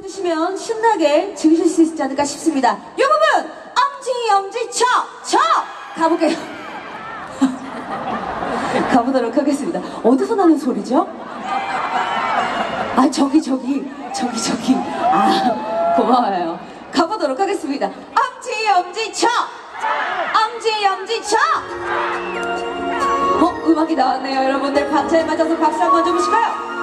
드시면 신나게 즐기실 수 있지 않을까 싶습니다. 이 부분 엄지 쳐 가볼게요. 가보도록 하겠습니다. 어디서 나는 소리죠? 아 저기 아 고마워요. 가보도록 하겠습니다. 엄지 쳐 음악이 나왔네요. 여러분들 박자에 맞아서 박수 한번 좀 주실까요?